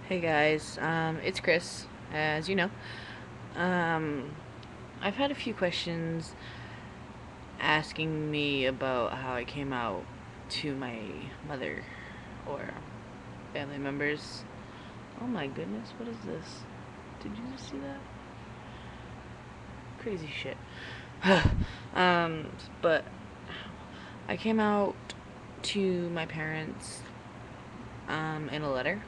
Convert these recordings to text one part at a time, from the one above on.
Hey guys, it's Chris. As you know, um, I've had a few questions asking me about how I came out to my mother or family members. Oh my goodness, what is this? Did you just see that? Crazy shit. um, but I came out to my parents in a letter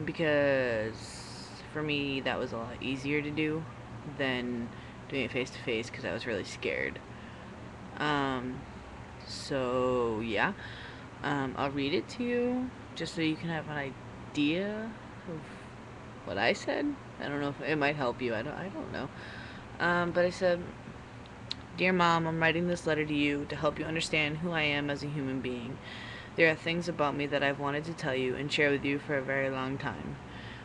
because for me that was a lot easier to do than doing it face to face because I was really scared. Um, so yeah, I'll read it to you just so you can have an idea of what I said. I don't know if it might help you. I don't know. But I said, "Dear Mom, I'm writing this letter to you to help you understand who I am as a human being. There are things about me that I've wanted to tell you and share with you for a very long time.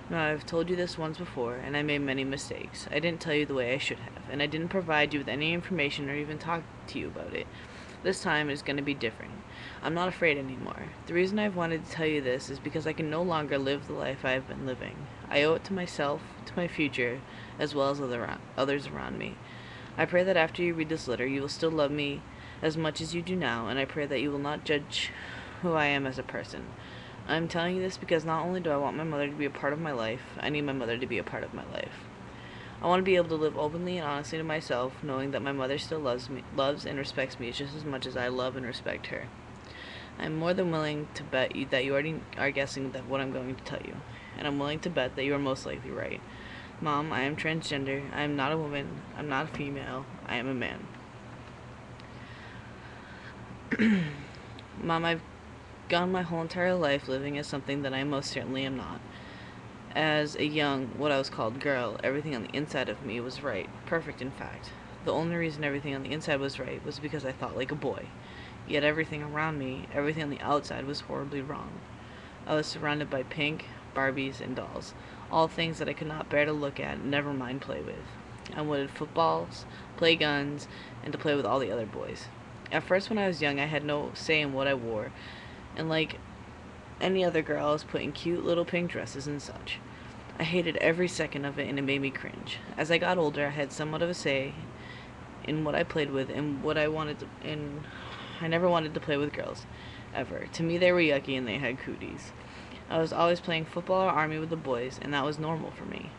Now, I've told you this once before, and I made many mistakes. I didn't tell you the way I should have, and I didn't provide you with any information or even talk to you about it. This time is going to be different. I'm not afraid anymore. The reason I've wanted to tell you this is because I can no longer live the life I've been living. I owe it to myself, to my future, as well as others around me. I pray that after you read this letter, you will still love me as much as you do now, and I pray that you will not judge who I am as a person. I'm telling you this because not only do I want my mother to be a part of my life, I need my mother to be a part of my life. I want to be able to live openly and honestly to myself, knowing that my mother still loves and respects me just as much as I love and respect her. I'm more than willing to bet you that you already are guessing that what I'm going to tell you, and I'm willing to bet that you are most likely right. Mom, I am transgender. I am not a woman. I'm not a female. I am a man. Mom, I've gone my whole entire life living as something that I most certainly am not. As a young, what I was called girl, everything on the inside of me was right. Perfect, in fact. The only reason everything on the inside was right was because I thought like a boy. Yet everything around me, everything on the outside, was horribly wrong. I was surrounded by pink, Barbies, and dolls. All things that I could not bear to look at, never mind play with. I wanted footballs, play guns, and to play with all the other boys. At first, when I was young, I had no say in what I wore, and like any other girl, I was put in cute little pink dresses and such. I hated every second of it, and it made me cringe. As I got older, I had somewhat of a say in what I played with and what I wanted to, and I never wanted to play with girls, ever. To me, they were yucky and they had cooties. I was always playing football or army with the boys, and that was normal for me.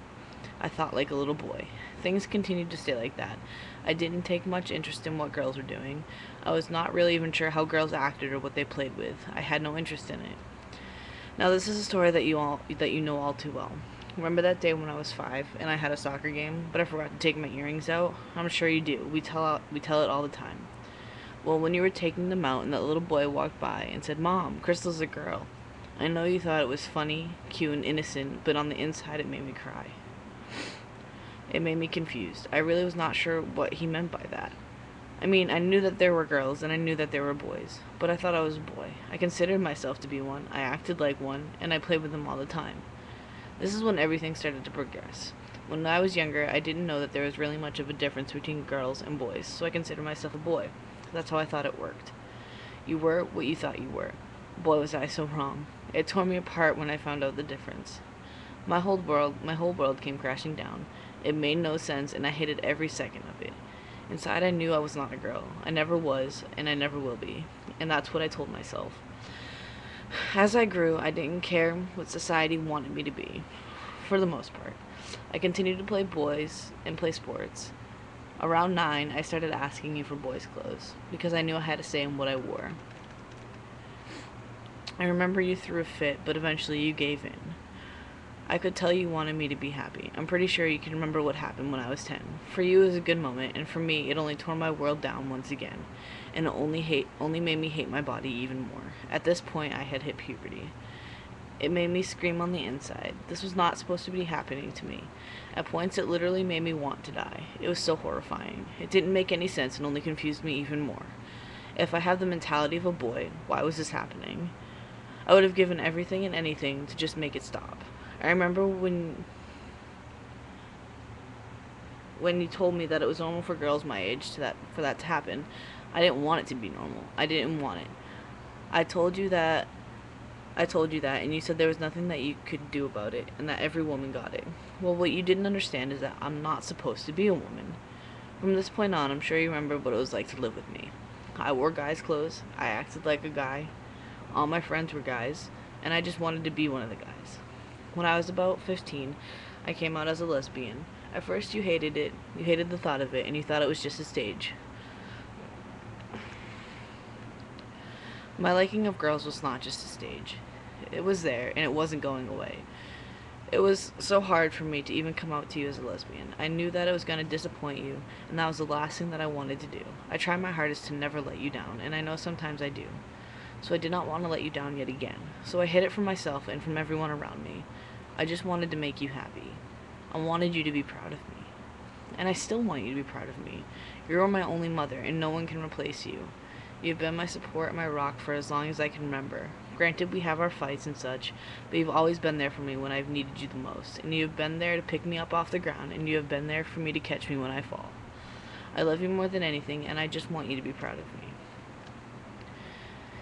I thought like a little boy. Things continued to stay like that. I didn't take much interest in what girls were doing. I was not really even sure how girls acted or what they played with. I had no interest in it. Now this is a story that you know all too well. Remember that day when I was 5 and I had a soccer game, but I forgot to take my earrings out? I'm sure you do. We tell it all the time. Well, when you were taking them out and that little boy walked by and said, "Mom, Crystal's a girl." I know you thought it was funny, cute, and innocent, but on the inside it made me cry. It made me confused. I really was not sure what he meant by that. I mean, I knew that there were girls and I knew that there were boys, but I thought I was a boy. I considered myself to be one, I acted like one, and I played with them all the time. This is when everything started to progress. When I was younger, I didn't know that there was really much of a difference between girls and boys, so I considered myself a boy. That's how I thought it worked. You were what you thought you were. Boy, was I so wrong. It tore me apart when I found out the difference. My whole world came crashing down. It made no sense, and I hated every second of it. Inside, I knew I was not a girl. I never was, and I never will be. And that's what I told myself. As I grew, I didn't care what society wanted me to be, for the most part. I continued to play boys and play sports. Around 9, I started asking you for boys' clothes, because I knew I had to say in what I wore. I remember you threw a fit, but eventually you gave in. I could tell you wanted me to be happy. I'm pretty sure you can remember what happened when I was 10. For you, it was a good moment, and for me, it only tore my world down once again, and it only made me hate my body even more. At this point, I had hit puberty. It made me scream on the inside. This was not supposed to be happening to me. At points, it literally made me want to die. It was so horrifying. It didn't make any sense and only confused me even more. If I have the mentality of a boy, why was this happening? I would have given everything and anything to just make it stop. I remember when you told me that it was normal for girls my age for that to happen. I didn't want it to be normal. I didn't want it. I told you that I told you that, and you said there was nothing that you could do about it, and that every woman got it. Well, what you didn't understand is that I'm not supposed to be a woman. From this point on, I'm sure you remember what it was like to live with me. I wore guys' clothes, I acted like a guy, all my friends were guys, and I just wanted to be one of the guys. When I was about 15, I came out as a lesbian. At first, you hated it, you hated the thought of it, and you thought it was just a stage. My liking of girls was not just a stage. It was there, and it wasn't going away. It was so hard for me to even come out to you as a lesbian. I knew that it was going to disappoint you, and that was the last thing that I wanted to do. I try my hardest to never let you down, and I know sometimes I do. So I did not want to let you down yet again. So I hid it from myself and from everyone around me. I just wanted to make you happy. I wanted you to be proud of me. And I still want you to be proud of me. You're my only mother, and no one can replace you. You've been my support, my rock for as long as I can remember. Granted, we have our fights and such, but you've always been there for me when I've needed you the most, and you have been there to pick me up off the ground, and you have been there for me to catch me when I fall. I love you more than anything, and I just want you to be proud of me.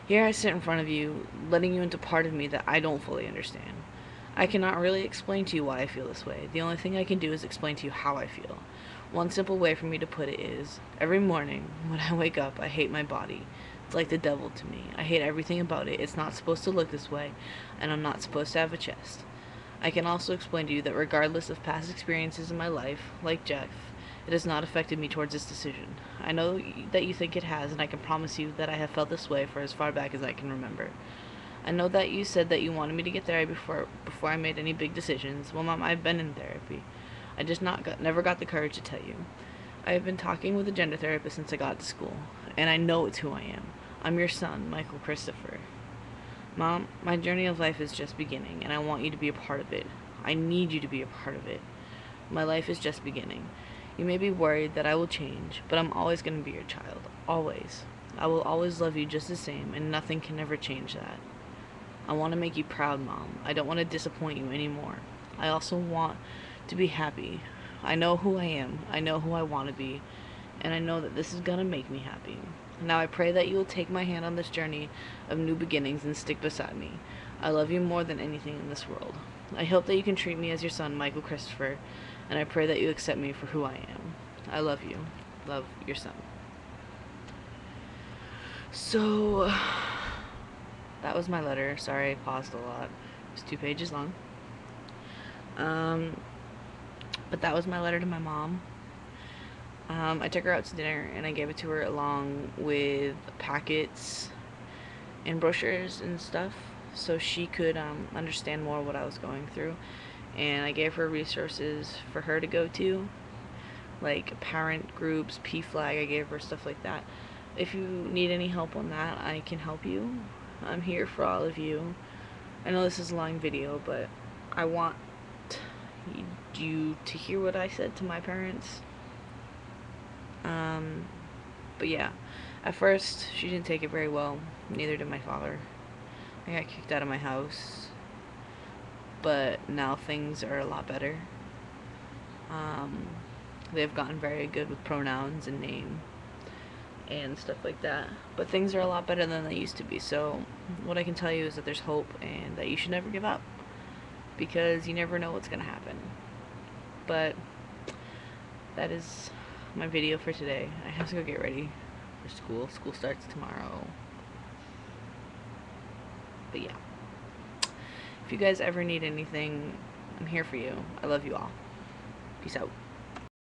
Here I sit in front of you, letting you into part of me that I don't fully understand. I cannot really explain to you why I feel this way. The only thing I can do is explain to you how I feel. One simple way for me to put it is, every morning when I wake up, I hate my body. It's like the devil to me. I hate everything about it. It's not supposed to look this way, and I'm not supposed to have a chest. I can also explain to you that regardless of past experiences in my life, like Jeff, it has not affected me towards this decision. I know that you think it has, and I can promise you that I have felt this way for as far back as I can remember. I know that you said that you wanted me to get therapy before I made any big decisions. Well, Mom, I've been in therapy. I just never got the courage to tell you. I have been talking with a gender therapist since I got to school, and I know it's who I am. I'm your son, Michael Christopher. Mom, my journey of life is just beginning, and I want you to be a part of it. I need you to be a part of it. My life is just beginning. You may be worried that I will change, but I'm always going to be your child. Always. I will always love you just the same, and nothing can ever change that. I want to make you proud, Mom. I don't want to disappoint you anymore. I also want to be happy. I know who I am. I know who I want to be. And I know that this is going to make me happy. Now I pray that you will take my hand on this journey of new beginnings and stick beside me. I love you more than anything in this world. I hope that you can treat me as your son, Michael Christopher, and I pray that you accept me for who I am. I love you. Love, your son. So, that was my letter. Sorry I paused a lot. It was 2 pages long. But that was my letter to my mom. I took her out to dinner and I gave it to her along with packets and brochures and stuff so she could understand more what I was going through. And I gave her resources for her to go to, like parent groups, PFLAG. I gave her stuff like that. If you need any help on that, I can help you. I'm here for all of you. I know this is a long video, but I want you to hear what I said to my parents. But yeah, at first she didn't take it very well. Neither did my father. I got kicked out of my house. But now things are a lot better. They've gotten very good with pronouns and name and stuff like that. But things are a lot better than they used to be. So what I can tell you is that there's hope and that you should never give up, because you never know what's going to happen. But that is my video for today. I have to go get ready for school. School starts tomorrow. But yeah. If you guys ever need anything, I'm here for you. I love you all. Peace out.